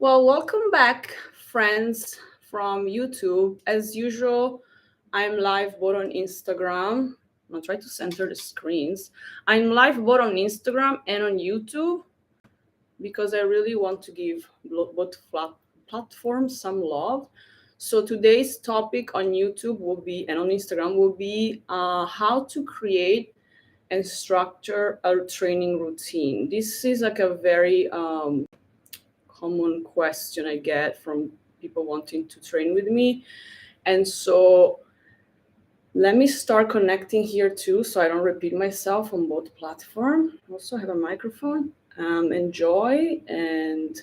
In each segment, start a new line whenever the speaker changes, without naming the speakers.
Well, welcome back, friends from YouTube. As usual, I'm live both on Instagram. I'm gonna try to center the screens. I'm live both on Instagram and on YouTube because I really want to give both platforms some love. So today's topic on YouTube will be and on Instagram will be how to create and structure a training routine. This is like a very common question I get from people wanting to train with me. And so let me start connecting here too so I don't repeat myself on both platforms. Also have a microphone. Enjoy, and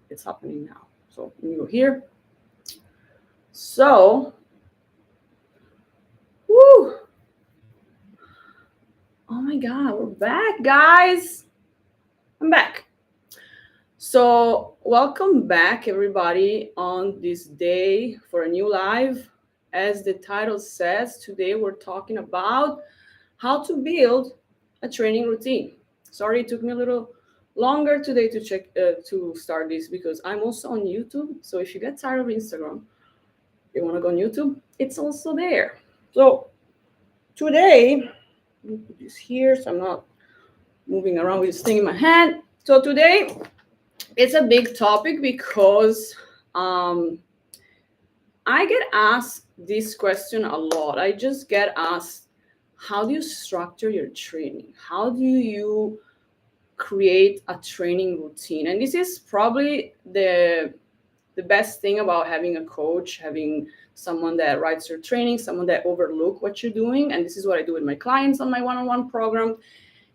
it's happening now. So let me go here. So, woo! Oh my God, we're back, guys. I'm back. So, welcome back, everybody, on this day for a new live. As the title says, today we're talking about how to build a training routine. Sorry, it took me a little longer today to start this because I'm also on YouTube. So if you get tired of Instagram, you want to go on YouTube, it's also there. So today, let me put this here so I'm not moving around with this thing in my hand. So today, it's a big topic because I get asked this question a lot. I just get asked, how do you structure your training? How do you create a training routine? And this is probably the best thing about having a coach, having someone that writes your training, someone that overlook what you're doing. And this is what I do with my clients on my one-on-one program.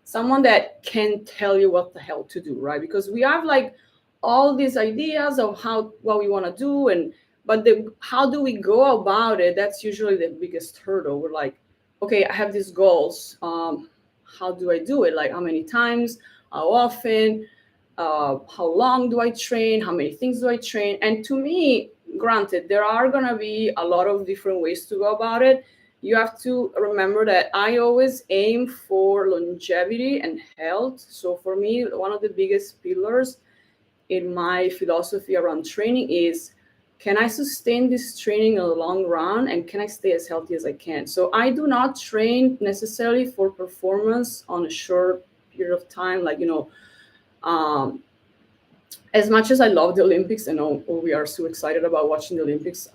Someone that can tell you what the hell to do, right? Because we have like all these ideas of what we want to do, but how do we go about it? That's usually the biggest hurdle. We're like, okay, I have these goals. How do I do it? Like how many times, how often, how long do I train? How many things do I train? And to me, granted, there are gonna be a lot of different ways to go about it. You have to remember that I always aim for longevity and health. So for me, one of the biggest pillars in my philosophy around training is, can I sustain this training in the long run and can I stay as healthy as I can? So I do not train necessarily for performance on a short period of time, like, um, as much as I love the Olympics, and we are so excited about watching the Olympics,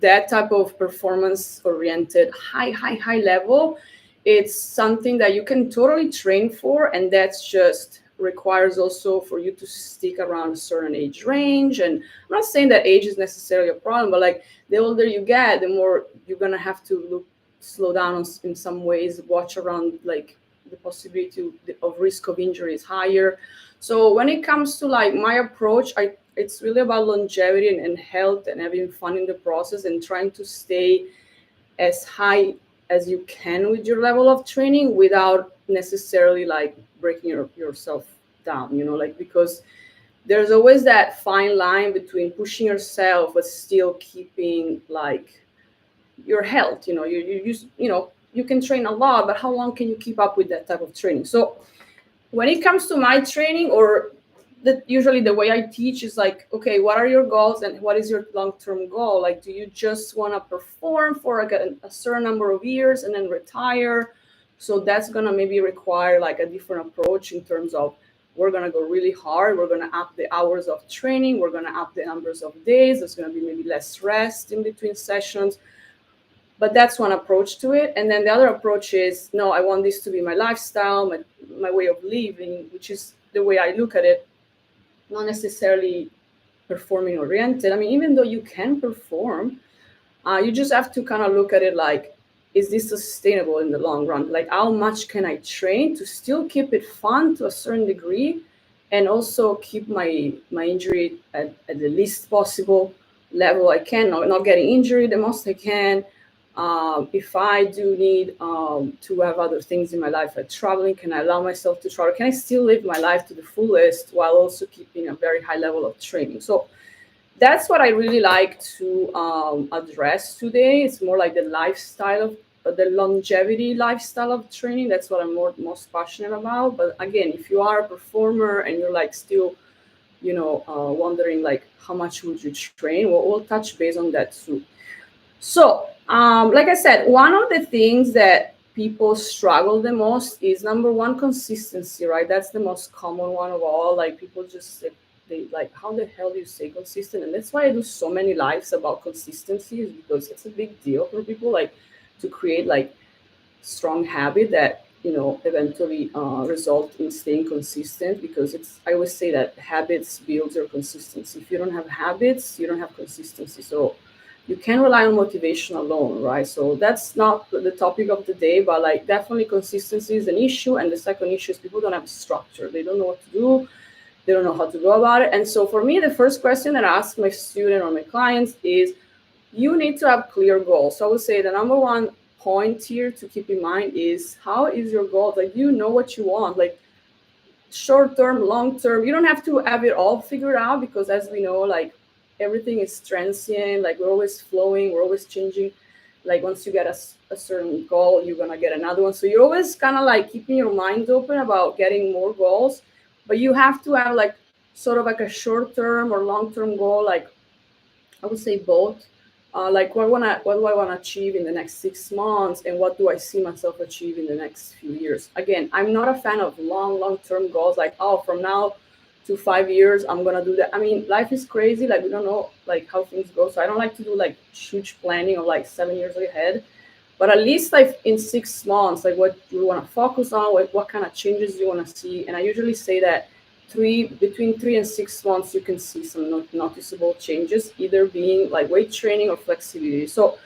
that type of performance oriented, high level, it's something that you can totally train for. And that's just requires also for you to stick around a certain age range. And I'm not saying that age is necessarily a problem, but like the older you get, the more you're going to have to slow down in some ways, watch around, like the possibility of risk of injury is higher. So when it comes to like my approach, it's really about longevity and health and having fun in the process and trying to stay as high as you can with your level of training without necessarily like breaking yourself down, like, because there's always that fine line between pushing yourself but still keeping like your health. You can train a lot, but how long can you keep up with that type of training? So when it comes to my training, or usually the way I teach is like, okay, what are your goals and what is your long-term goal? Like, do you just want to perform for like a certain number of years and then retire? So that's going to maybe require like a different approach in terms of, we're going to go really hard. We're going to up the hours of training. We're going to up the numbers of days. There's going to be maybe less rest in between sessions. But that's one approach to it. And then the other approach is, no, I want this to be my lifestyle, my way of living, which is the way I look at it, not necessarily performing oriented. I mean, even though you can perform, you just have to kind of look at it like, is this sustainable in the long run? Like, how much can I train to still keep it fun to a certain degree and also keep my injury at the least possible level I can, not getting injured the most I can. If I do need to have other things in my life, like traveling, can I allow myself to travel? Can I still live my life to the fullest while also keeping a very high level of training? So that's what I really like to address today. It's more like the lifestyle of the longevity lifestyle of training. That's what I'm most passionate about. But again, if you are a performer and you're like still wondering like how much would you train. We'll touch base on that too. So, like I said, one of the things that people struggle the most is number one, consistency, right? That's the most common one of all. Like people just they like, how the hell do you stay consistent? And that's why I do so many lives about consistency, is because it's a big deal for people, like to create like strong habit that eventually result in staying consistent. Because it's, I always say that habits build your consistency. If you don't have habits, you don't have consistency. So you can rely on motivation alone, right? So that's not the topic of the day, but like definitely consistency is an issue. And the second issue is people don't have structure. They don't know what to do. They don't know how to go about it. And so for me, the first question that I ask my student or my clients is, you need to have clear goals. So I would say the number one point here to keep in mind is, how is your goal? Like, you know what you want, like short term, long term. You don't have to have it all figured out, because as we know, like everything is transient. Like we're always flowing, we're always changing. Like once you get a certain goal, you're gonna get another one. So you're always kind of like keeping your mind open about getting more goals, but you have to have like sort of like a short term or long term goal. Like I would say both. Like what do I want to achieve in the next 6 months, and what do I see myself achieve in the next few years? Again, I'm not a fan of long term goals. Like, oh, from now to 5 years, I'm gonna do that. I mean, life is crazy. Like we don't know like how things go. So I don't like to do like huge planning of like 7 years ahead. But at least like in 6 months, like what you want to focus on, what kind of changes you want to see. And I usually say that between 3 and 6 months, you can see some noticeable changes, either being like weight training or flexibility. So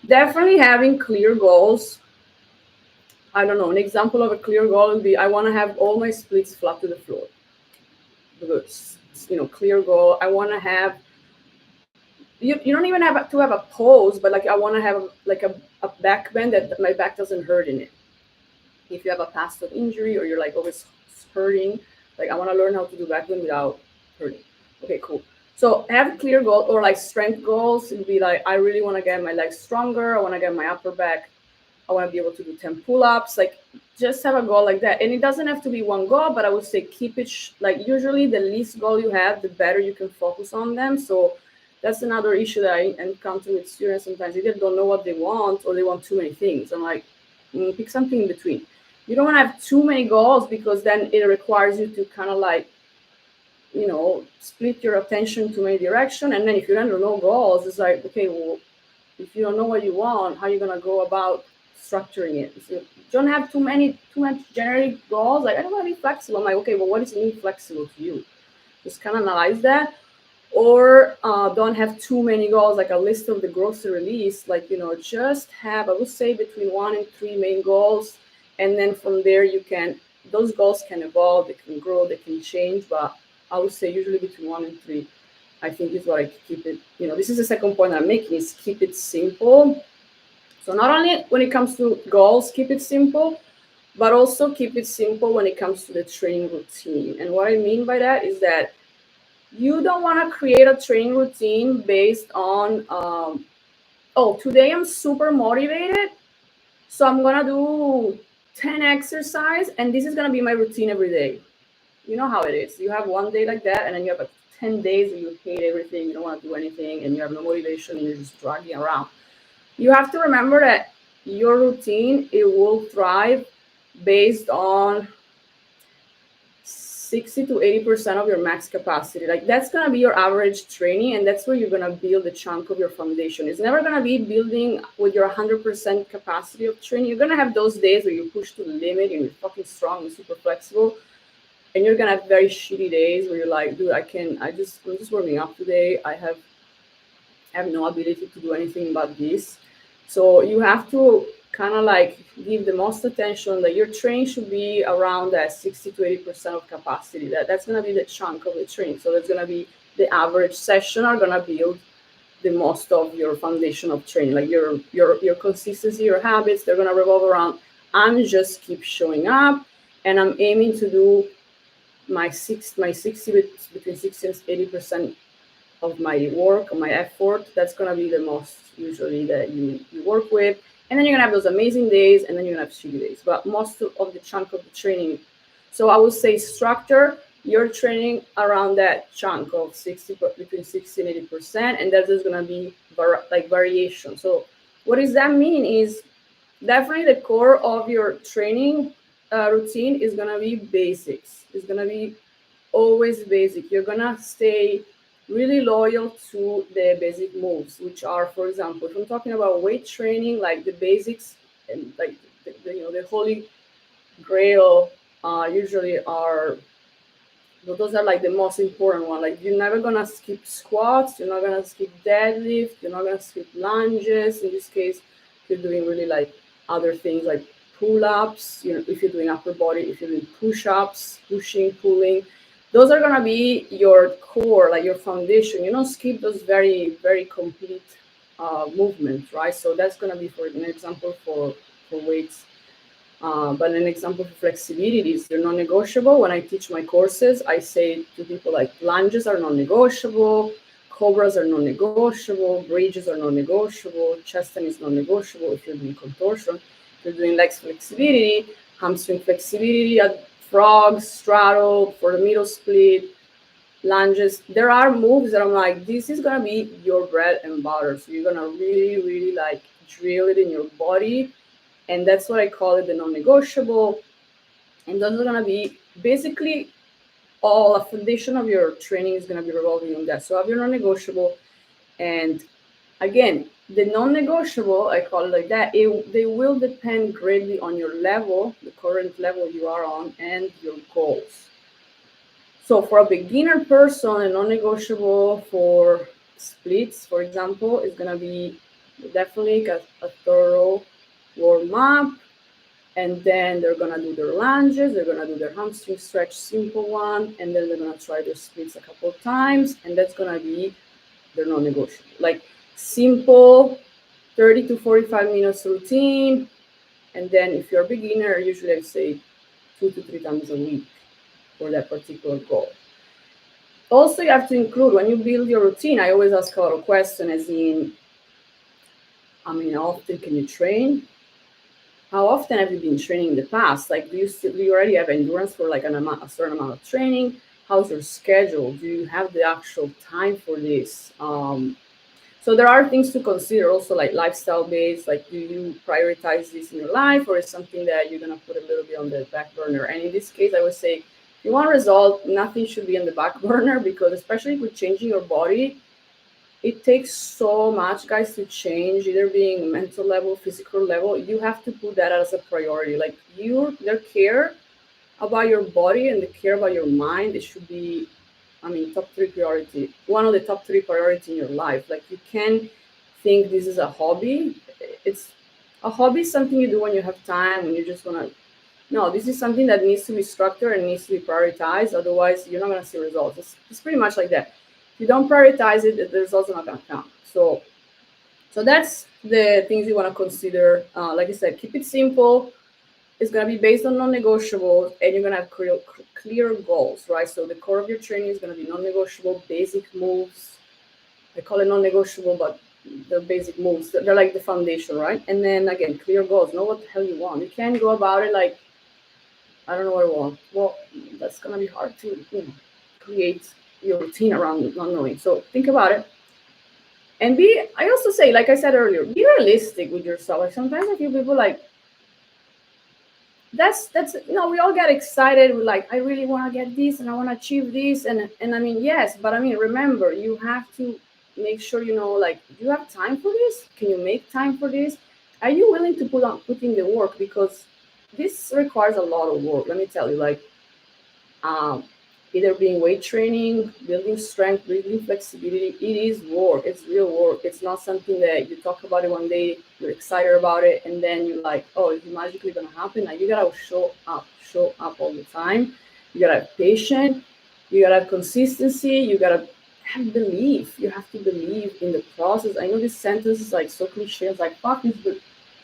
definitely having clear goals. I don't know, an example of a clear goal would be, I want to have all my splits flat to the floor. Because, clear goal. I want to have, you don't even have to have a pose, but like I want to have like a back bend that my back doesn't hurt in it. If you have a past of injury, or you're like always hurting, like I want to learn how to do back bend without hurting. Okay, cool. So have clear goals, or like strength goals. It'd be like, I really want to get my legs stronger. I want to get my upper back. I want to be able to do 10 pull-ups. Like just have a goal like that. And it doesn't have to be one goal, but I would say keep it like usually the least goal you have, the better you can focus on them. So that's another issue that I encounter with students sometimes. They either don't know what they want, or they want too many things. I'm like, pick something in between. You don't want to have too many goals, because then it requires you to kind of like, split your attention to many directions. And then if you don't know goals, it's like, okay, well, if you don't know what you want, how are you going to go about structuring it? So you don't have too much generic goals. Like, I don't want to be flexible. I'm like, okay, well, what is flexible to you? Just kind of analyze that. Or don't have too many goals, like a list of the grocery list. Like, just have, I would say, between 1 and 3 main goals. And then from there, those goals can evolve, they can grow, they can change. But I would say usually between 1 and 3, I think is what I keep it. This is the second point I'm making, is keep it simple. So not only when it comes to goals, keep it simple, but also keep it simple when it comes to the training routine. And what I mean by that is that you don't want to create a training routine based on, today I'm super motivated, so I'm going to do 10 exercise, and this is going to be my routine every day. You know how it is. You have one day like that, and then you have 10 days where you hate everything, you don't want to do anything, and you have no motivation, and you're just dragging around. You have to remember that your routine, it will thrive based on 60 to 80% of your max capacity. Like that's going to be your average training, and that's where you're going to build a chunk of your foundation. It's never going to be building with your 100% capacity of training. You're going to have those days where you push to the limit and you're fucking strong and super flexible. And you're going to have very shitty days where you're like, dude, I'm just warming up today. I have no ability to do anything about this. So you have to kind of like give the most attention that your training should be around that 60 to 80% of capacity. That's going to be the chunk of the training. So that's going to be the average session are going to build the most of your foundation of training. Like your consistency, your habits, they're going to revolve around, I'm just keep showing up, and I'm aiming to do my 60 between 60 and 80% of my work, of my effort. That's going to be the most usually that you work with. And then you're going to have those amazing days, and then you're going to have shitty days. But most of the chunk of the training. So I would say structure, you're training around that chunk of 60, between 60 and 80%, and there's just gonna be variation. So what does that mean is definitely the core of your training routine is gonna be basics. It's gonna be always basic. You're gonna stay really loyal to the basic moves, which are, for example, if I'm talking about weight training, like the basics and like the holy grail usually are, those are like the most important one. Like you're never gonna skip squats, you're not gonna skip deadlift, you're not gonna skip lunges. In this case, if you're doing really like other things like pull-ups, if you're doing upper body, if you're doing push-ups, pushing, pulling, those are gonna be your core, like your foundation. You don't skip those very, very complete movements, right? So that's gonna be, for an example, for weights. But an example for flexibility is they're non-negotiable. When I teach my courses, I say to people like lunges are non-negotiable, cobras are non-negotiable, bridges are non-negotiable, chest is non-negotiable if you're doing contortion. If you're doing legs flexibility, hamstring flexibility, frogs, straddle, for the middle split, lunges. There are moves that I'm like, this is gonna be your bread and butter. So you're gonna really, really like drill it in your body, and that's what I call it, the non-negotiable. And those are gonna be basically all a foundation of your training is gonna be revolving on that. So have your non-negotiable, and again, the non-negotiable, I call it like that, they will depend greatly on your level, the current level you are on, and your goals. So for a beginner person, a non-negotiable for splits, for example, is gonna be definitely a thorough warm up, and then they're gonna do their lunges, they're gonna do their hamstring stretch, simple one, and then they're gonna try their splits a couple of times, and that's gonna be their non-negotiable. Like simple 30 to 45 minutes routine, and then if you're a beginner, usually I say 2 to 3 times a week for that particular goal. Also, you have to include, when you build your routine, I always ask a lot of questions, as in, how often can you train? How often have you been training in the past? Like, do you already have endurance for like a certain amount of training? How's your schedule? Do you have the actual time for this? So there are things to consider also, like lifestyle based, like do you prioritize this in your life, or is something that you're gonna put a little bit on the back burner? And in this case, I would say, if you want a result, nothing should be on the back burner, because especially with changing your body, it takes so much, guys, to change, either being mental level, physical level. You have to put that as a priority. Like your care about your body and the care about your mind, it should be, top 3 priority. One of the top 3 priority in your life. Like you can think this is a hobby. It's a hobby is something you do when you have time, when you just wanna. No, this is something that needs to be structured and needs to be prioritized. Otherwise, you're not gonna see results. It's pretty much like that. If you don't prioritize it, the results are not gonna come. So that's the things you want to consider. Like I said, keep it simple. It's going to be based on non-negotiables, and you're going to have clear goals, right? So the core of your training is going to be non-negotiable, basic moves. I call it non-negotiable, but they're basic moves. They're like the foundation, right? And then again, clear goals. Know what the hell you want. You can't go about it like, I don't know what I want. Well, that's going to be hard to create your routine around not knowing. So think about it. And I also say, like I said earlier, be realistic with yourself. Like sometimes I feel people like, that's we all get excited with like, I really want to get this and I want to achieve this, and yes, but remember, you have to make sure like, do you have time for this? Can you make time for this? Are you willing to put in the work? Because this requires a lot of work, let me tell you. Like either being weight training, building strength, building flexibility, it is work. It's real work. It's not something that you talk about it one day, you're excited about it, and then you're like, oh, it's magically gonna happen. Like you gotta show up all the time. You gotta have patience. You gotta have consistency. You gotta have belief. You have to believe in the process. I know this sentence is like so cliche. It's like, fuck this, but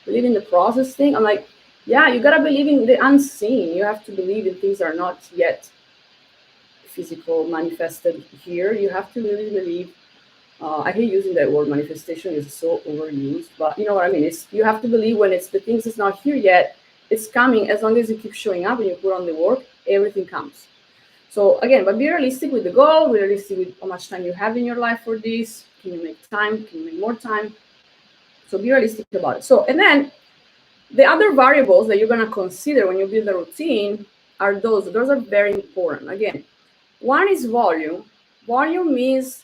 believe in the process thing. I'm like, yeah, you gotta believe in the unseen. You have to believe in things that are not yet physical, manifested here. You have to really believe. I hate using that word, manifestation is so overused, but you know what I mean. It's, you have to believe when it's the things is not here yet, it's coming. As long as you keep showing up and you put on the work, everything comes. So again, but be realistic with the goal, be realistic with how much time you have in your life for this. Can you make time? Can you make more time? So be realistic about it. So, and then the other variables that you're going to consider when you build a routine are those. Those are very important. Again, one is volume. Volume means,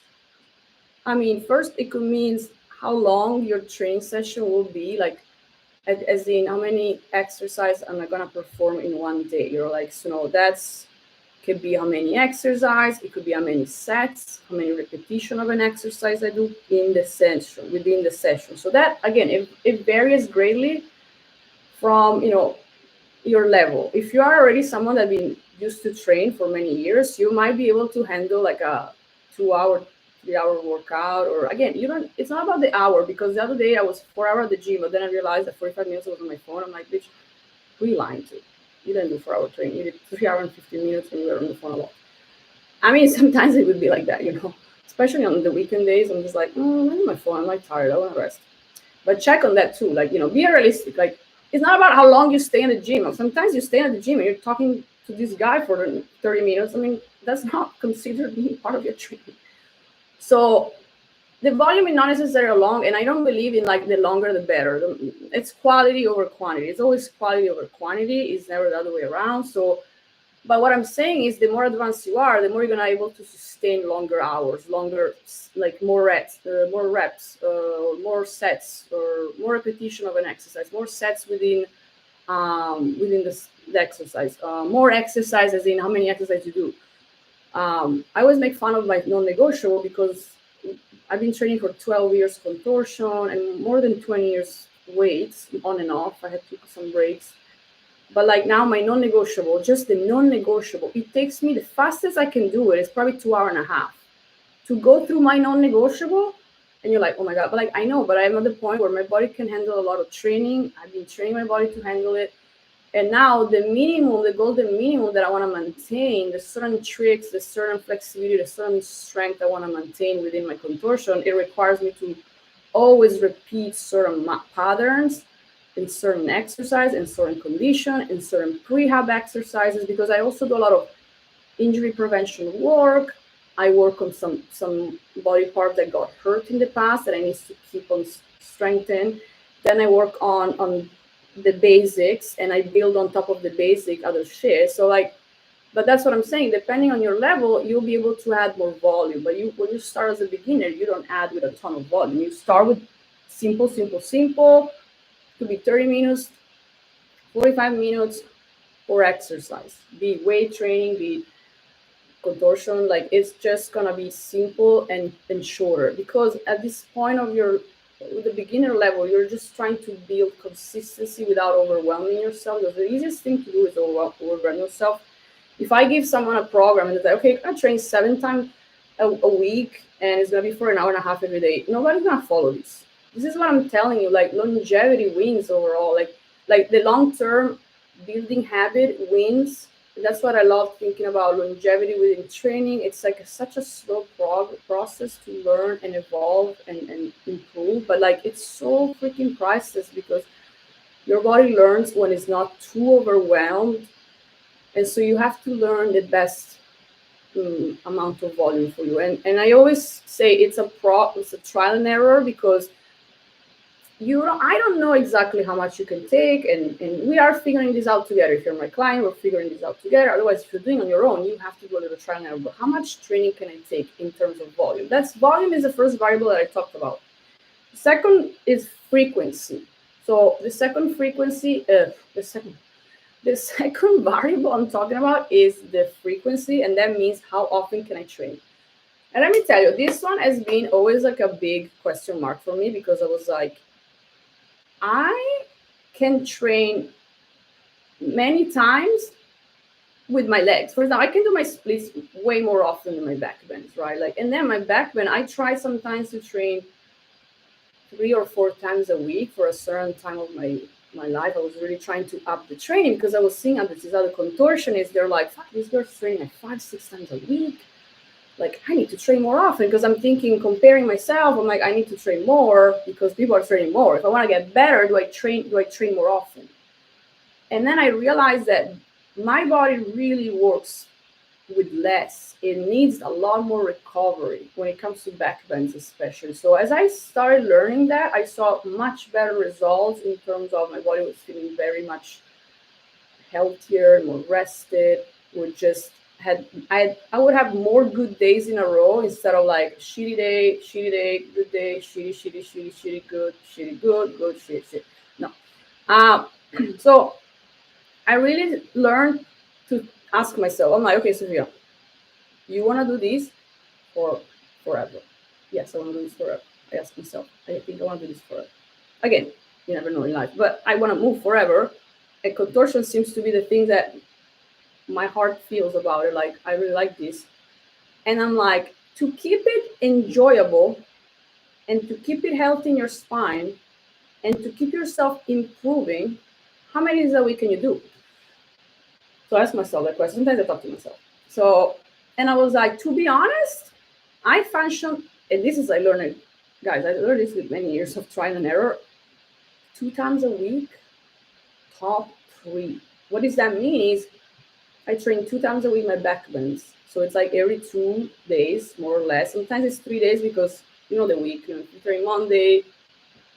I mean, first it could mean how long your training session will be, like as in how many exercises am I gonna perform in one day. You're like, so no, that's could be how many exercise, it could be how many sets, how many repetition of an exercise I do in the session, within the session. So that again, it varies greatly from your level. If you are already someone that been used to train for many years, you might be able to handle like a 2 hour, 3 hour workout. Or again, you don't. It's not about the hour, because the other day I was 4 hours at the gym, but then I realized that 45 minutes I was on my phone. I'm like, bitch, who are you lying to? You didn't do 4 hour training. You did 3 hours and 15 minutes and you were on the phone a lot. I mean, sometimes it would be like that, especially on the weekend days. I'm just like, I'm on my phone. I'm like tired. I want to rest. But check on that too. Like, be realistic. Like, it's not about how long you stay in the gym. Sometimes you stay in the gym and you're talking to this guy for 30 minutes. I mean, that's not considered being part of your training. So the volume is not necessarily long, and I don't believe in like the longer the better. It's quality over quantity. It's always quality over quantity. It's never the other way around. So, but what I'm saying is, the more advanced you are, the more you're gonna be able to sustain longer hours, longer, like more reps, more sets, or more repetition of an exercise, more sets within the exercise, more exercises in how many exercises you do. I always make fun of my non-negotiable, because I've been training for 12 years contortion and more than 20 years weights on and off. I had to take some breaks. But like now, my non-negotiable, just the non-negotiable, it takes me, the fastest I can do it is probably 2 hours and a half to go through my non-negotiable. And you're like, oh my God, but like, I know, but I'm at the point where my body can handle a lot of training. I've been training my body to handle it. And now the minimum, the golden minimum that I want to maintain, the certain tricks, the certain flexibility, the certain strength I want to maintain within my contortion, it requires me to always repeat certain patterns in certain exercise, in certain condition, in certain prehab exercises, because I also do a lot of injury prevention work. I work on some body parts that got hurt in the past that I need to keep on strengthening. Then I work on the basics, and I build on top of the basic other shit. So like, but that's what I'm saying. Depending on your level, you'll be able to add more volume. But when you start as a beginner, you don't add with a ton of volume. You start with simple. Could be 30 minutes, 45 minutes, or exercise. Be it weight training, be it contortion. Like, it's just gonna be simple and shorter, because at this point of with the beginner level, you're just trying to build consistency without overwhelming yourself. Because the easiest thing to do is overwhelm yourself. If I give someone a program and it's like, okay, you're gonna train 7 times a week, and it's gonna be for an hour and a half every day, nobody's gonna follow this. This is what I'm telling you. Like, longevity wins overall. Like the long-term building habit wins. That's what I love thinking about longevity within training. It's like such a slow process to learn and evolve and improve, but like, it's so freaking priceless, because your body learns when it's not too overwhelmed, and so you have to learn the best amount of volume for you. And I always say it's a trial and error, because I don't know exactly how much you can take, and we are figuring this out together. If you're my client, we're figuring this out together. Otherwise, if you're doing on your own, you have to do a little trial and error. But how much training can I take in terms of volume? Volume is the first variable that I talked about. The second is frequency. So the second variable I'm talking about is the frequency, and that means how often can I train. And let me tell you, this one has been always like a big question mark for me, because I was like, I can train many times with my legs. For example, I can do my splits way more often than my back bends, right? Like, and then my back bend, I try sometimes to train 3 or 4 times a week for a certain time of my life. I was really trying to up the training, because I was seeing these other contortionists. They're like, fuck, this girl's training like 5-6 times a week. Like, I need to train more often, because I'm thinking, comparing myself, I'm like, I need to train more because people are training more. If I want to get better, do I train more often? And then I realized that my body really works with less. It needs a lot more recovery when it comes to back bends, especially. So as I started learning that, I saw much better results in terms of my body was feeling very much healthier, more rested. Would just had I would have more good days in a row instead of like shitty day, good day, shitty, good, shitty, good, good, shitty, shit. No. Um, so I really learned to ask myself, I'm like, okay, Sophia, you want to do this for forever? Yes, I want to do this forever. I ask myself, I think I want to do this forever. Again, you never know in life, but I want to move forever. And contortion seems to be the thing that my heart feels about it. Like, I really like this. And I'm like, to keep it enjoyable and to keep it healthy in your spine and to keep yourself improving, how many days a week can you do? So I ask myself that question. Sometimes I talk to myself. So, and I was like, to be honest, I function, and this is I learned it, guys. I learned this with many years of trial and error. 2 times a week, top three. What does that mean? Is I train 2 times a week my back bends. So it's like every 2 days, more or less. Sometimes it's 3 days because you know the week. You train Monday,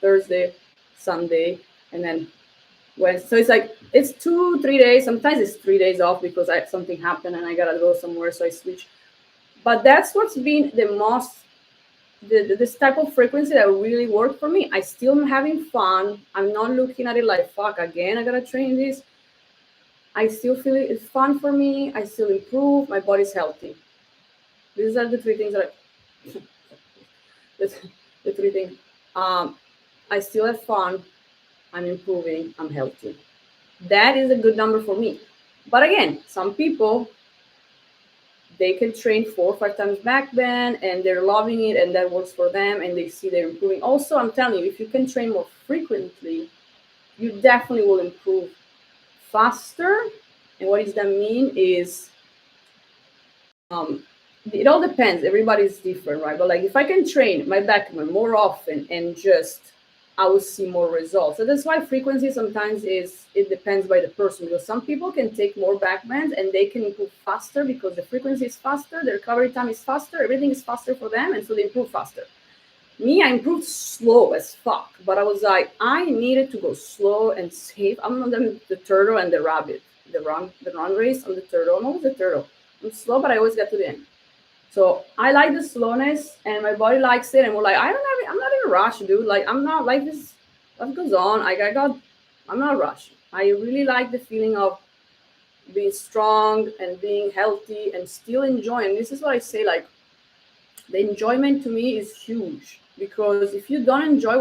Thursday, Sunday, and then Wednesday. So it's like it's 2 3 days. Sometimes it's 3 days off because something happened and I gotta go somewhere, so I switch. But that's what's been the most this type of frequency that really worked for me. I still am having fun. I'm not looking at it like fuck again. I gotta train this. I still feel it's fun for me. I still improve. My body's healthy. These are the three things that the three things. I still have fun. I'm improving. I'm healthy. That is a good number for me. But again, some people they can train 4 or 5 times back bend and they're loving it and that works for them and they see they're improving. Also, I'm telling you, if you can train more frequently, you definitely will improve faster. And what does that mean is it all depends. Everybody's different, right? But like if I can train my back bend more often and just I will see more results. So that's why frequency sometimes is it depends by the person because some people can take more back bends and they can improve faster because the frequency is faster, the recovery time is faster, everything is faster for them, and so they improve faster. Me, I improved slow as fuck, but I was like, I needed to go slow and safe. I'm not the turtle and the rabbit, the run race. I'm the turtle. I'm always the turtle. I'm slow, but I always get to the end. So I like the slowness, and my body likes it. And we're like, I'm not in a rush, dude. Like I'm not like this. Life goes on. I'm not rushed. I really like the feeling of being strong and being healthy and still enjoying. This is what I say. Like the enjoyment to me is huge because if you don't enjoy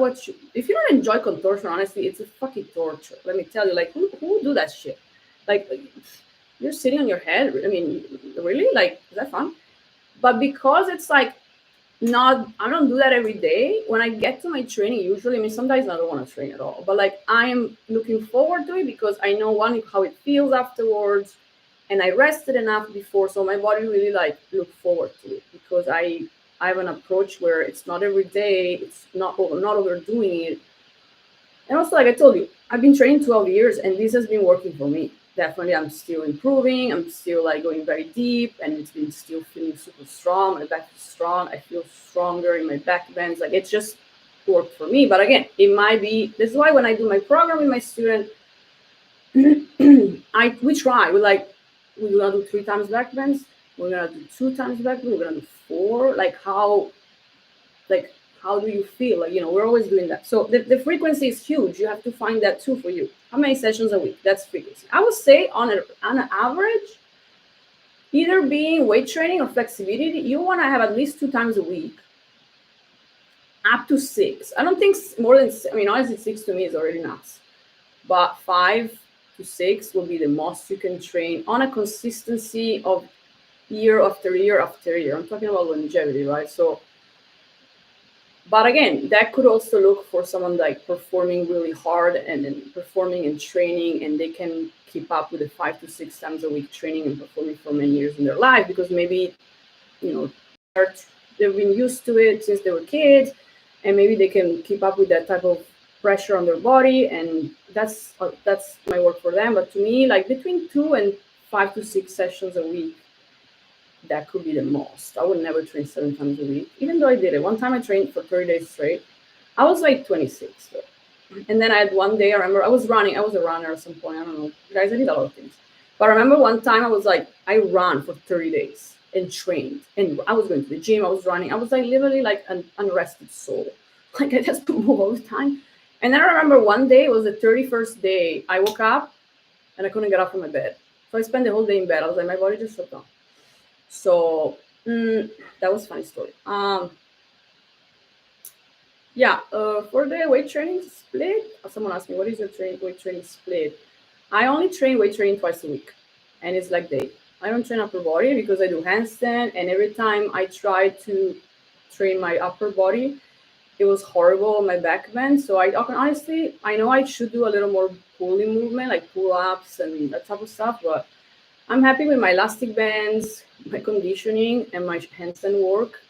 if you don't enjoy contortion, honestly, it's a fucking torture. Let me tell you. Like who do that shit? Like you're sitting on your head. I mean, really? Like is that fun? But because it's like not I don't do that every day. When I get to my training, usually I mean sometimes I don't want to train at all. But like I am looking forward to it because I know one how it feels afterwards and I rested enough before so my body really like look forward to it because I have an approach where it's not every day, it's not overdoing it. And also, like I told you, I've been training 12 years and this has been working for me. Definitely, I'm still improving. I'm still like going very deep and it's been still feeling super strong. My back is strong. I feel stronger in my back bends. Like it's just worked for me. But again, it might be, this is why when I do my program with my student, we try. We're gonna do 3 times back bends. We're gonna do 2 times back bends. We're gonna do 4. Like how do you feel? Like, we're always doing that. So the frequency is huge. You have to find that too for you. How many sessions a week? That's frequency. I would say on an average, either being weight training or flexibility, you want to have at least 2 times a week, up to 6. I don't think more than, I mean, honestly, 6 to me is already nuts. But 5 to 6 will be the most you can train on a consistency of year after year after year. I'm talking about longevity, right? So, but again, that could also look for someone like performing really hard and then performing and training, and they can keep up with the 5 to 6 times a week training and performing for many years in their life because maybe, they've been used to it since they were kids, and maybe they can keep up with that type of pressure on their body, and that's my work for them. But to me, like between 2 and 5 to 6 sessions a week that could be the most. I would never train 7 times a week, even though I did it. One time I trained for 30 days straight. I was like 26 though. And then I had one day, I remember I was running. I was a runner at some point. I don't know. Guys, I did a lot of things. But I remember one time I was like, I ran for 30 days and trained. And I was going to the gym. I was running. I was like literally like an unrested soul. Like I just move all the time. And then I remember one day, it was the 31st day, I woke up and I couldn't get up from my bed. So I spent the whole day in bed. I was like, my body just shut down. So that was a funny story. Yeah, for the weight training split, someone asked me, what is your weight training split? I only train weight training twice a week, and it's like day. I don't train upper body because I do handstand, and every time I try to train my upper body, it was horrible on my back bend. So I honestly, I know I should do a little more pulling movement, like pull ups and that type of stuff, but I'm happy with my elastic bands, my conditioning, and my handstand work.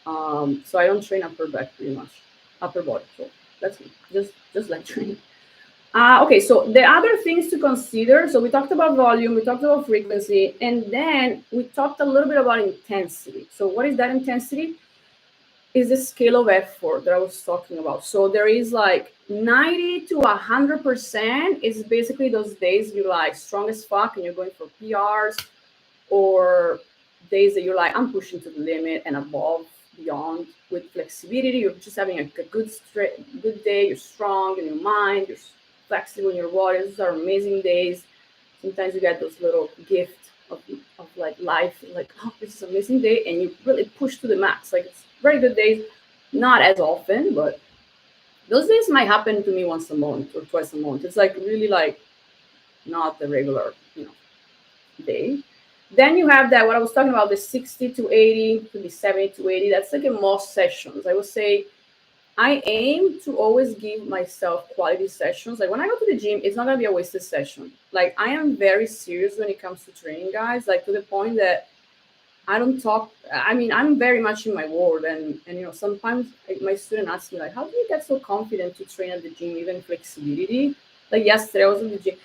So I don't train upper back pretty much, upper body. So that's me, just like training. Okay, so the other things to consider. So we talked about volume, we talked about frequency, and then we talked a little bit about intensity. So what is that intensity? Is the scale of effort that I was talking about. So there is like 90 to 100% is basically those days you're like strong as fuck and you're going for PRs, or days that you're like, I'm pushing to the limit and above, beyond with flexibility. You're just having a good day. You're strong in your mind. You're flexible in your body. Those are amazing days. Sometimes you get those little gifts of like life, like, oh, this is an amazing day, and you really push to the max. Like it's very good days, not as often, but those days might happen to me once a month or twice a month. It's like really like not the regular, day. Then you have that what I was talking about, the 60 to 80, to be 70 to 80. That's like in most sessions. I would say I aim to always give myself quality sessions. Like when I go to the gym, it's not gonna be a wasted session. Like I am very serious when it comes to training, guys. Like to the point that I don't talk. I mean, I'm very much in my world, and sometimes my student asks me like, "How do you get so confident to train at the gym, even flexibility?" Like yesterday, I was in the gym.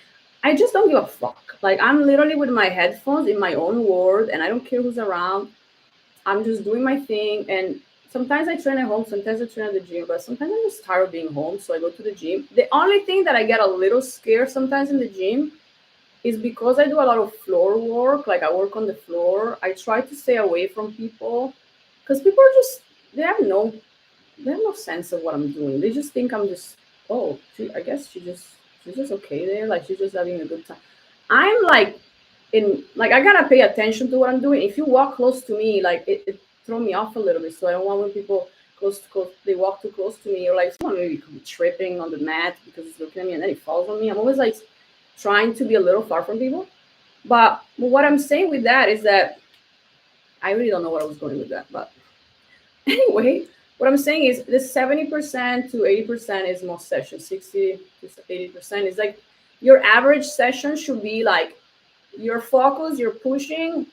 I just don't give a fuck. Like I'm literally with my headphones in my own world, and I don't care who's around. I'm just doing my thing, and sometimes I train at home, sometimes I train at the gym, but sometimes I'm just tired of being home, so I go to the gym. The only thing that I get a little scared sometimes in the gym is because I do a lot of floor work, like I work on the floor. I try to stay away from people because people are just they have no sense of what I'm doing. They just think I'm just, oh, I guess she's just okay there, like she's just having a good time. I'm like in like I gotta pay attention to what I'm doing. If you walk close to me, like it throw me off a little bit. So I don't want when people close they walk too close to me, or like someone maybe could be tripping on the mat because he's looking at me and then he falls on me. I'm always like trying to be a little far from people. But what I'm saying with that is that I really don't know what I was going with that. But anyway, what I'm saying is the 70% to 80% is most sessions. 60 to 80% is like your average session should be like your focus, you're pushing.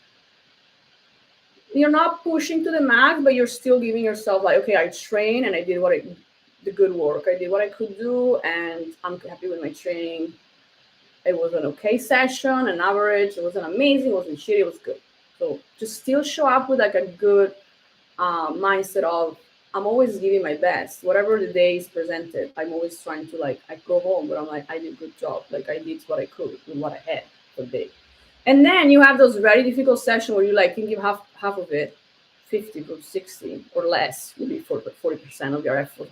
You're not pushing to the max, but you're still giving yourself like, okay, I trained and I did the good work. I did what I could do, and I'm happy with my training. It was an okay session, an average. It wasn't amazing, it wasn't shitty, it was good. So just still show up with like a good mindset of I'm always giving my best. Whatever the day is presented, I'm always trying to like I go home, but I'm like I did a good job. Like I did what I could with what I had for the day. And then you have those very difficult sessions where you like can give half of it, 50 to 60 or less, maybe 40% of your effort.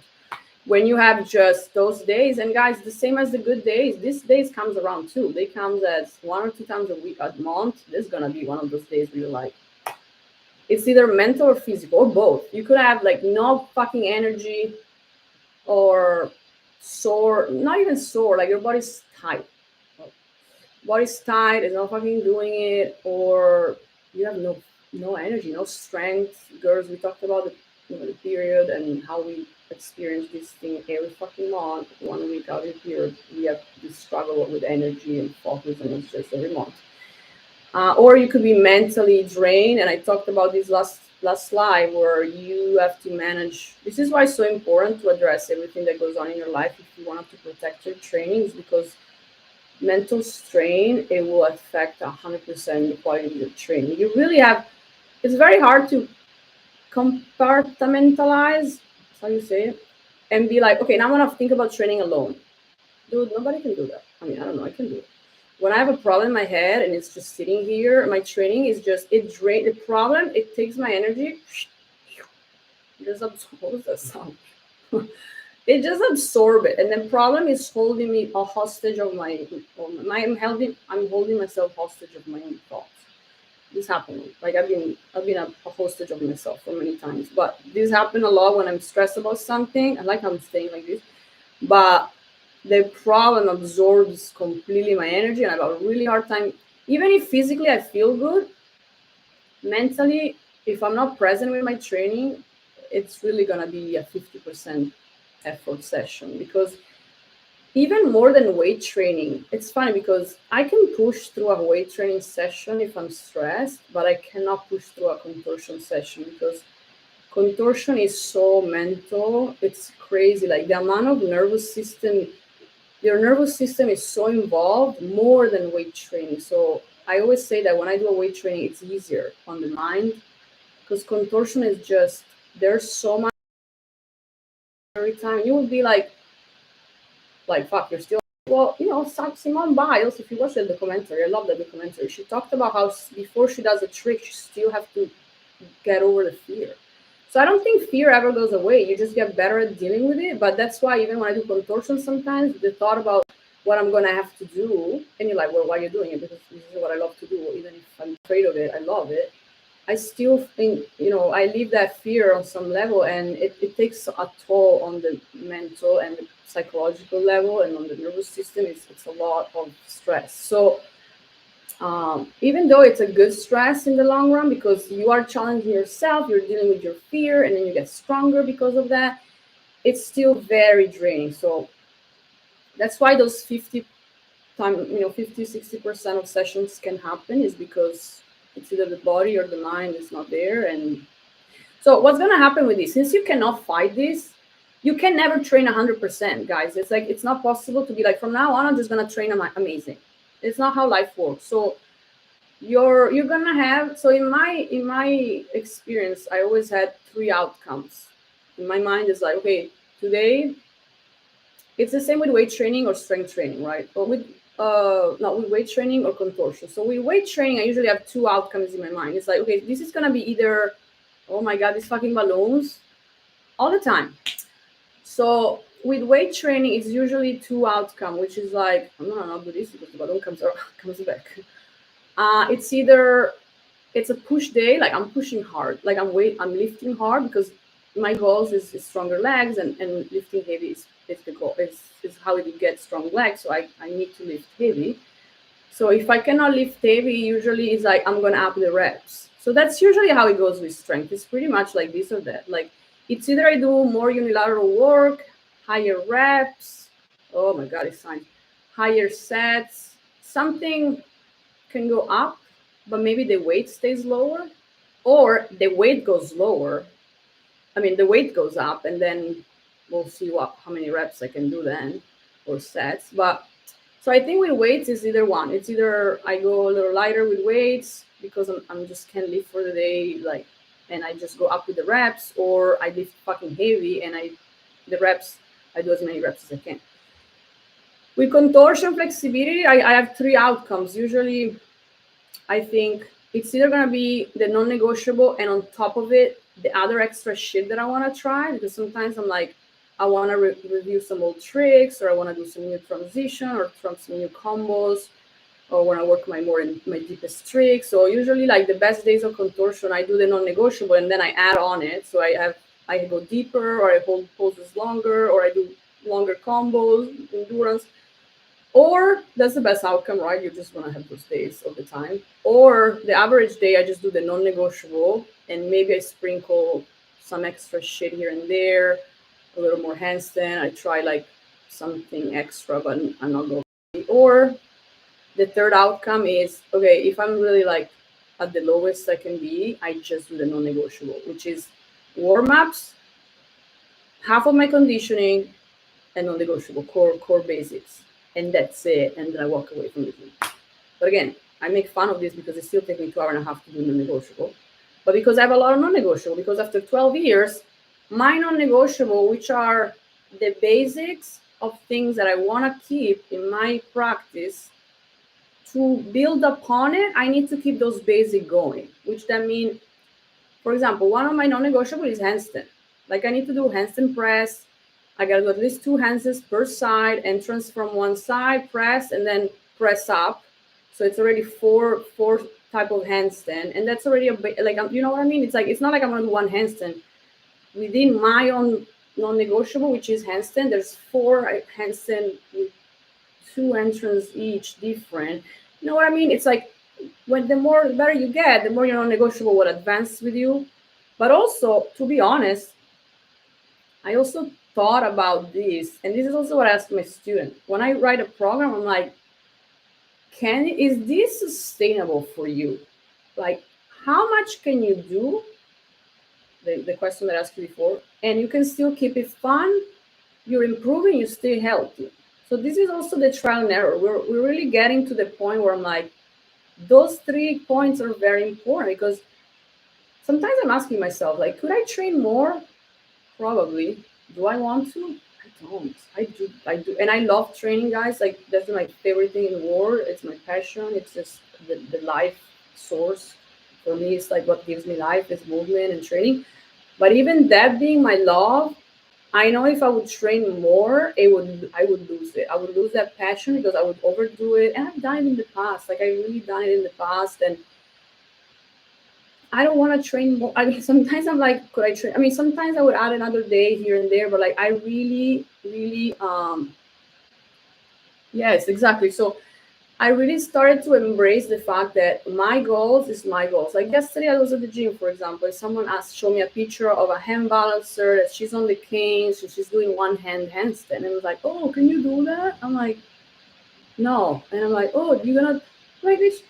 When you have just those days, and guys, the same as the good days, these days comes around too. They comes as 1 or 2 times a week, a month. This is gonna be one of those days where you're like, it's either mental or physical or both. You could have like no fucking energy or sore, not even sore, like your body's tight. Body's tight, is not fucking doing it, or you have no energy, no strength. Girls, we talked about the period and how we experience this thing every fucking month. 1 week out of the period, we have this struggle with energy and focus, and it's just every month. Or you could be mentally drained, and I talked about this last slide where you have to manage. This is why it's so important to address everything that goes on in your life if you want to protect your trainings, because mental strain, it will affect 100% the quality of your training. You really have it's very hard to compartmentalize, that's how you say it, and be like, okay, now I want to think about training alone. Dude, nobody can do that. I mean, I don't know, I can do it. When I have a problem in my head and it's just sitting here, my training is just, it drains the problem, it takes my energy, just absorbs that sound. It just absorb it, and the problem is holding me a hostage of I'm holding myself hostage of my own thoughts. This happened. Like I've been a hostage of myself for many times, but this happened a lot when I'm stressed about something. I like how I'm staying like this, but the problem absorbs completely my energy, and I have a really hard time. Even if physically I feel good, mentally, if I'm not present with my training, it's really gonna be a 50% effort session, because even more than weight training, it's funny because I can push through a weight training session if I'm stressed, but I cannot push through a contortion session because contortion is so mental. It's crazy. Like the amount of your nervous system is so involved, more than weight training. So I always say that when I do a weight training, it's easier on the mind, because contortion is just, there's so much every time. You would be like fuck, you're still, well, Simone Biles, if you watch the documentary, I love the documentary, she talked about how before she does a trick, she still has to get over the fear. So I don't think fear ever goes away. You just get better at dealing with it. But that's why even when I do contortion, sometimes the thought about what I'm gonna have to do, and you're like, well, why are you doing it? Because this is what I love to do. Even if I'm afraid of it, I love it. I still think, I leave that fear on some level, and it takes a toll on the mental and the psychological level, and on the nervous system. It's a lot of stress. So even though it's a good stress in the long run, because you are challenging yourself, you're dealing with your fear, and then you get stronger because of that, it's still very draining. So that's why those 50-60% of sessions can happen, is because it's either the body or the mind is not there. And so what's going to happen with this, since you cannot fight this, you can never train 100%, guys. It's like, it's not possible to be like, from now on, I'm just going to train amazing. It's not how life works. So you're going to have, so in my experience, I always had 3 outcomes. In my mind is like, okay, today, it's the same with weight training or strength training, right? But with not with weight training or contortion. So with weight training, I usually have 2 outcomes in my mind. It's like, okay, this is gonna be either, oh my god, these fucking balloons, all the time. So with weight training, it's usually 2 outcomes, which is like, I'm gonna not do this because the balloon comes back. It's either it's a push day, like I'm pushing hard, like I'm lifting hard, because my goals is stronger legs, and lifting heavy is the goal. Is how you get strong legs. So I need to lift heavy. So if I cannot lift heavy, usually it's like I'm gonna up the reps. So that's usually how it goes with strength. It's pretty much like this or that. Like it's either I do more unilateral work, higher reps. Oh my god, it's fine. Higher sets. Something can go up, but maybe the weight stays lower, or the weight goes lower. I mean, the weight goes up, and then we'll see how many reps I can do then, or sets. But so I think with weights is either one. It's either I go a little lighter with weights because I'm just can't lift for the day, like, and I just go up with the reps, or I lift fucking heavy and I do as many reps as I can. With contortion flexibility, I have 3 outcomes. Usually, I think it's either gonna be the non-negotiable, and on top of it, the other extra shit that I want to try, because sometimes I'm like, I want to review some old tricks, or I want to do some new transition, or some new combos, or when I work my deepest tricks. So usually, like the best days of contortion, I do the non-negotiable, and then I add on it. So I go deeper, or I hold poses longer, or I do longer combos, endurance. Or that's the best outcome, right? You just want to have those days all the time. Or the average day, I just do the non-negotiable, and maybe I sprinkle some extra shit here and there, a little more handstand. I try like something extra, but I'm not going. Or the third outcome is, okay, if I'm really like at the lowest I can be, I just do the non-negotiable, which is warm-ups, half of my conditioning, and non-negotiable core basics. And that's it. And then I walk away from the gym. But again, I make fun of this because it still takes me 2.5 hours to do non-negotiable. But because I have a lot of non-negotiable, because after 12 years, my non-negotiable, which are the basics of things that I want to keep in my practice, to build upon it, I need to keep those basic going, which that means, for example, one of my non-negotiable is handstand. Like I need to do handstand press. I gotta do at least 2 handstands per side, entrance from one side, press, and then press up. So it's already four type of handstand, and that's already like, you know what I mean? It's like, it's not like I'm gonna do one handstand within my own non-negotiable, which is handstand. There's 4 handstand with 2 entrance each different. You know what I mean? It's like, when the better you get, the more your non-negotiable will advance with you. But also, to be honest, I also thought about this, and this is also what I ask my student. When I write a program, I'm like, is this sustainable for you? Like, how much can you do? The question that I asked you before, and you can still keep it fun, you're improving, you stay healthy. So this is also the trial and error. We're really getting to the point where I'm like, those 3 points are very important, because sometimes I'm asking myself, like, could I train more? Probably. Do I want to? I don't. I do. And I love training, guys. Like, that's my favorite thing in the world. It's my passion. It's just the life source. For me, it's like what gives me life is movement and training. But even that being my love, I know if I would train more, I would lose it. I would lose that passion because I would overdo it. And I've done it in the past. Like, I really done it in the past, and I don't want to train more. I mean, sometimes I'm like, could I train? I mean, sometimes I would add another day here and there, but like, I really, really, yes, exactly. So I really started to embrace the fact that my goals is my goals. Like yesterday, I was at the gym, for example, and someone showed me a picture of a hand balancer that she's on the canes, so she's doing one hand handstand, and I was like, oh, can you do that? I'm like, no, and I'm like, oh, you're gonna like this?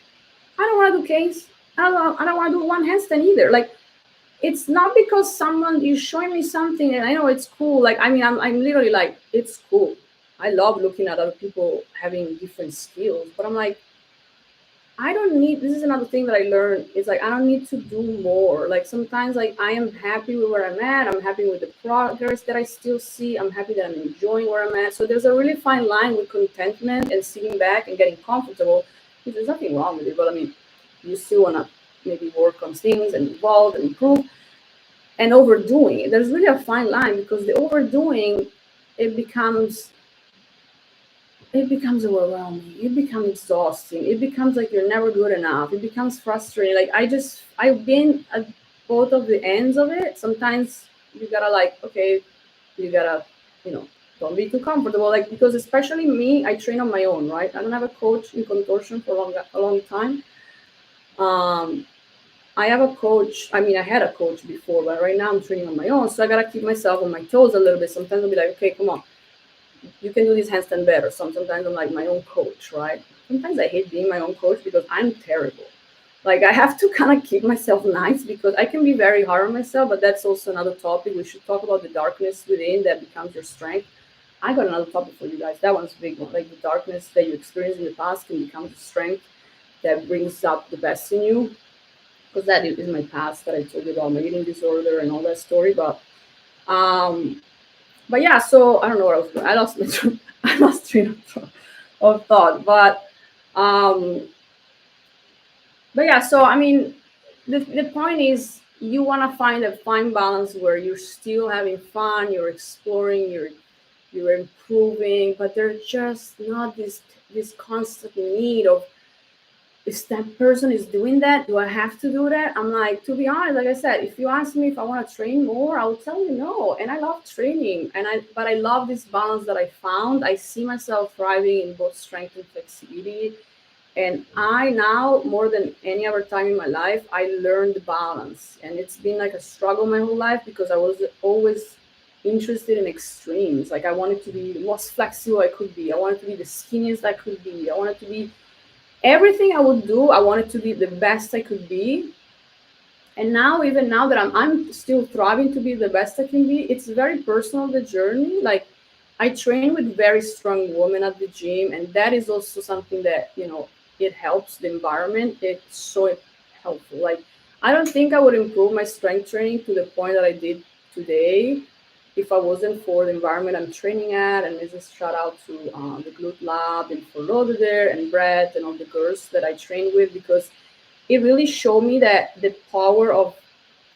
I don't want to do canes. I don't want to do one handstand either. Like, it's not because someone is showing me something and I know it's cool. Like, I mean, I'm literally like, it's cool. I love looking at other people having different skills, but I'm like, I don't need, this is another thing that I learned. It's like, I don't need to do more. Like, sometimes, like, I am happy with where I'm at. I'm happy with the progress that I still see. I'm happy that I'm enjoying where I'm at. So there's a really fine line with contentment and sitting back and getting comfortable. There's nothing wrong with it, but I mean, you still want to maybe work on things and evolve and improve. And overdoing it, there's really a fine line, because the overdoing, it becomes overwhelming, it becomes exhausting, it becomes like you're never good enough, it becomes frustrating. Like, I've been at both of the ends of it. Sometimes you gotta, like, okay, you gotta, you know, don't be too comfortable, like, because especially me, I train on my own, right? I don't have a coach in contortion for a long time. um I have a coach. I mean, I had a coach before, but right now I'm training on my own. So I gotta keep myself on my toes a little bit. Sometimes I'll be like, okay, come on, you can do this handstand better. Sometimes I'm like my own coach, right? Sometimes I hate being my own coach because I'm terrible. Like, I have to kind of keep myself nice, because I can be very hard on myself, but that's also another topic. We should talk about the darkness within that becomes your strength. I got another topic for you guys. That one's a big one. Like, the darkness that you experienced in the past can become the strength that brings up the best in you, because that is my past that I told you about my eating disorder and all that story. Um, but yeah, so I don't know what I was doing. I lost I lost of thought. Um, but yeah, so I mean, the point is, you want to find a fine balance where you're still having fun, you're exploring, you're improving, but there's just not this constant need of, if that person is doing that, do I have to do that? I'm like, to be honest, like I said, if you ask me if I want to train more, I'll tell you no. And I love training, but I love this balance that I found. I see myself thriving in both strength and flexibility. And I now, more than any other time in my life, I learned the balance. And it's been like a struggle my whole life, because I was always interested in extremes. Like, I wanted to be the most flexible I could be. I wanted to be the skinniest I could be. I wanted to be everything I would do. I wanted to be the best I could be. And now, even now that I'm still thriving to be the best I can be, it's very personal, the journey. Like, I train with very strong women at the gym, and that is also something that, it helps the environment. It's so helpful. Like, I don't think I would improve my strength training to the point that I did today if I wasn't for the environment I'm training at. And this is shout out to the Glute Lab and for Roder and Brett and all the girls that I train with, because it really showed me that the power of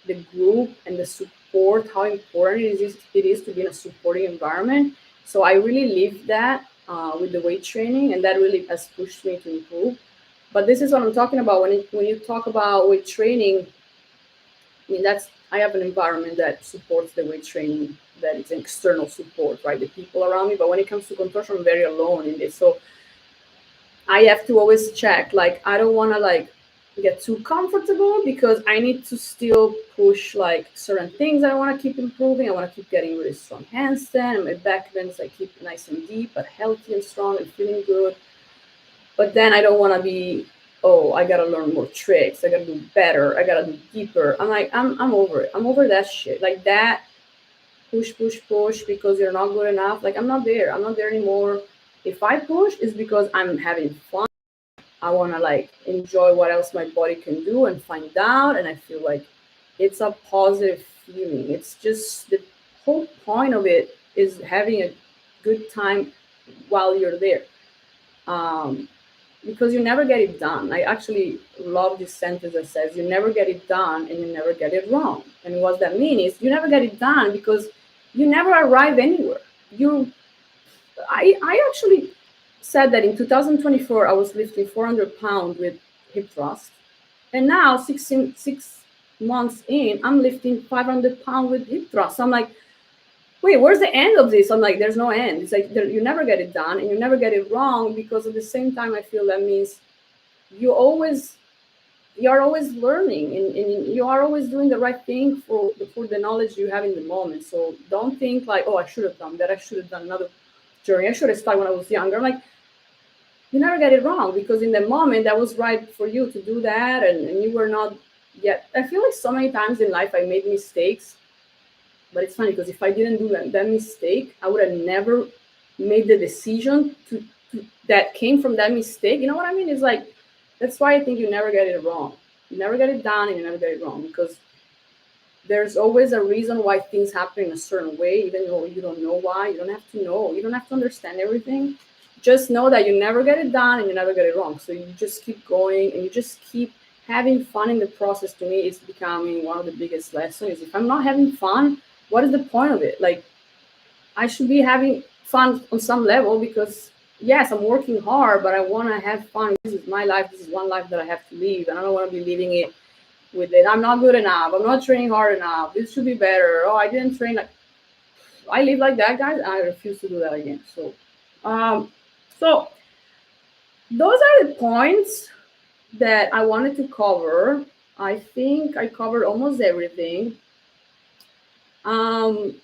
the group and the support, how important it is to be in a supporting environment. So I really lived that with the weight training, and that really has pushed me to improve. But this is what I'm talking about when you talk about weight training. I mean, that's I have an environment that supports the weight training, that it's an external support, right? The people around me. But when it comes to contortion, I'm very alone in this. So I have to always check. Like, I don't want to like get too comfortable because I need to still push like certain things. I want to keep improving. I want to keep getting really strong handstand, and my back bends I keep nice and deep, but healthy and strong and feeling good. But then I don't want to be, oh, I gotta learn more tricks. I gotta do better. I gotta do deeper. I'm like, I'm over it. I'm over that shit. Like that push, push, push because you're not good enough. Like I'm not there. I'm not there anymore. If I push, it's because I'm having fun. I want to like enjoy what else my body can do and find out. And I feel like it's a positive feeling. It's just the whole point of it is having a good time while you're there. Um, because you never get it done. I actually love this sentence that says you never get it done and you never get it wrong. And what that means is you never get it done because you never arrive anywhere. I actually said that in 2024 I was lifting 400 pounds with hip thrust, and now 6 months in I'm lifting 500 pounds with hip thrust. So I'm like, wait, where's the end of this? I'm like, there's no end. It's like you never get it done and you never get it wrong, because at the same time I feel that means you always you're always learning, and you are always doing the right thing for the knowledge you have in the moment. So don't think like, oh, I should have done that, I should have done another journey, I should have started when I was younger. I'm like, you never get it wrong, because in the moment that was right for you to do that, and you were not yet. I feel like so many times in life I made mistakes, but it's funny because if I didn't do that mistake, I would have never made the decision that came from that mistake. You know what I mean? It's like, that's why I think you never get it wrong. You never get it done and you never get it wrong, because there's always a reason why things happen in a certain way, even though you don't know why. You don't have to know. You don't have to understand everything. Just know that you never get it done and you never get it wrong. So you just keep going and you just keep having fun in the process. To me, it's becoming one of the biggest lessons. If I'm not having fun, what is the point of it? Like, I should be having fun on some level, because yes, I'm working hard, but I want to have fun. This is my life. This is one life that I have to live, and I don't want to be living it with it. I'm not good enough. I'm not training hard enough. This should be better. Oh, I didn't train like I live like that, guys. I refuse to do that again. Um, so those are the points that I wanted to cover. I think I covered almost everything. Um,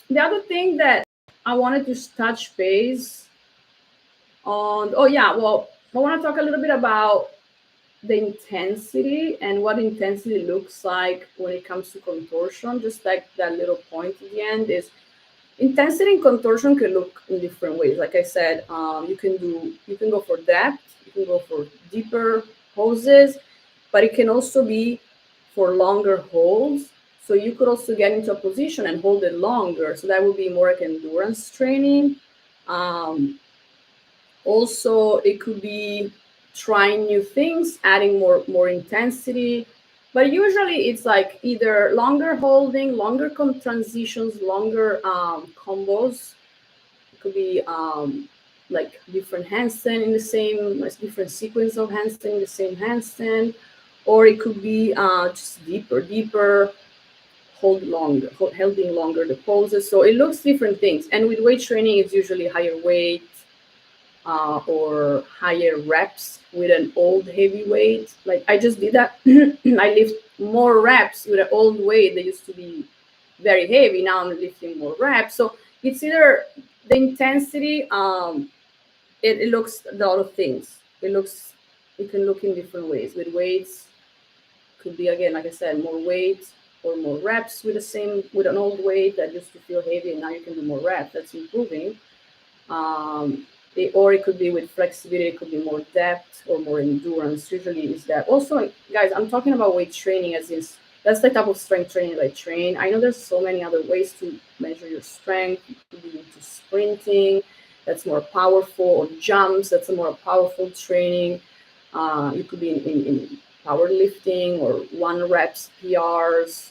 the other thing that I wanted to touch base on, oh yeah, well, I want to talk a little bit about the intensity and what intensity looks like when it comes to contortion. Just like that little point at the end is intensity in contortion can look in different ways. Like I said, you can go for depth, you can go for deeper poses, but it can also be for longer holds. So you could also get into a position and hold it longer. So that would be more like endurance training. Um, Also, it could be trying new things, adding more intensity. But usually it's like either longer holding, longer transitions, longer combos. It could be like different handstand in the same, like different sequence of handstand in the same handstand, or it could be just deeper, holding longer the poses. So it looks different things. And with weight training, it's usually higher weight, or higher reps with an old heavy weight. Like I just did that. I lift more reps with an old weight that used to be very heavy. Now I'm lifting more reps. So it's either the intensity. It looks a lot of things. It can look in different ways. With weights, could be again, like I said, more weight or more reps with an old weight that used to feel heavy, and now you can do more reps. That's improving. Um, or it could be with flexibility, it could be more depth or more endurance. Usually is that. Also, guys, I'm talking about weight training as is that's the type of strength training that I train. I know there's so many other ways to measure your strength. You could be into sprinting, that's more powerful, or jumps, that's a more powerful training. You could be in powerlifting or one reps PRs.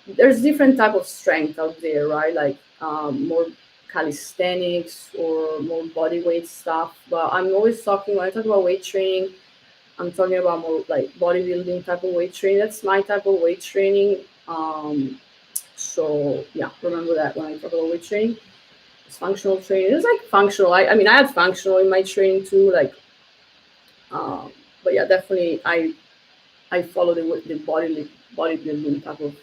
There's different type of strength out there, right? Like more calisthenics or more body weight stuff. But I'm always talking when I talk about weight training, I'm talking about more like bodybuilding type of weight training. That's my type of weight training. So yeah, remember that when I talk about weight training. It's functional training. It's like functional. I mean, I had functional in my training too. Like, but yeah, definitely I follow the bodybuilding type of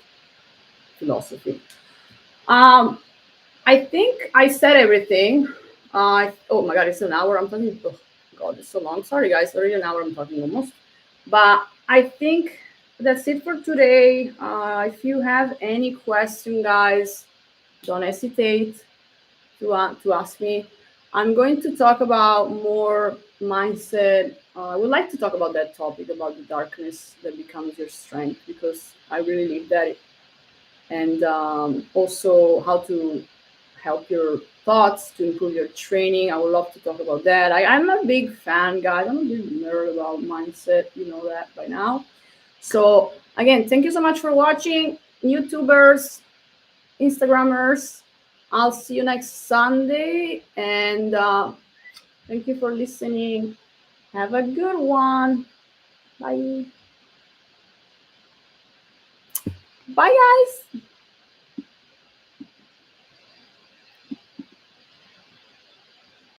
philosophy. Um, I think I said everything. Oh my god, it's an hour. I'm talking. Oh god, it's so long. Sorry guys, already an hour. I'm talking almost. But I think that's it for today. If you have any question, guys, don't hesitate to ask me. I'm going to talk about more mindset. I would like to talk about that topic about the darkness that becomes your strength because I really believe that, and also how to help your thoughts to improve your training. I would love to talk about that. I'm a big fan, guys. I'm a big nerd about mindset. You know that by now. So again, thank you so much for watching, YouTubers, Instagrammers. I'll see you next Sunday, and thank you for listening. Have a good one. Bye. Bye, guys.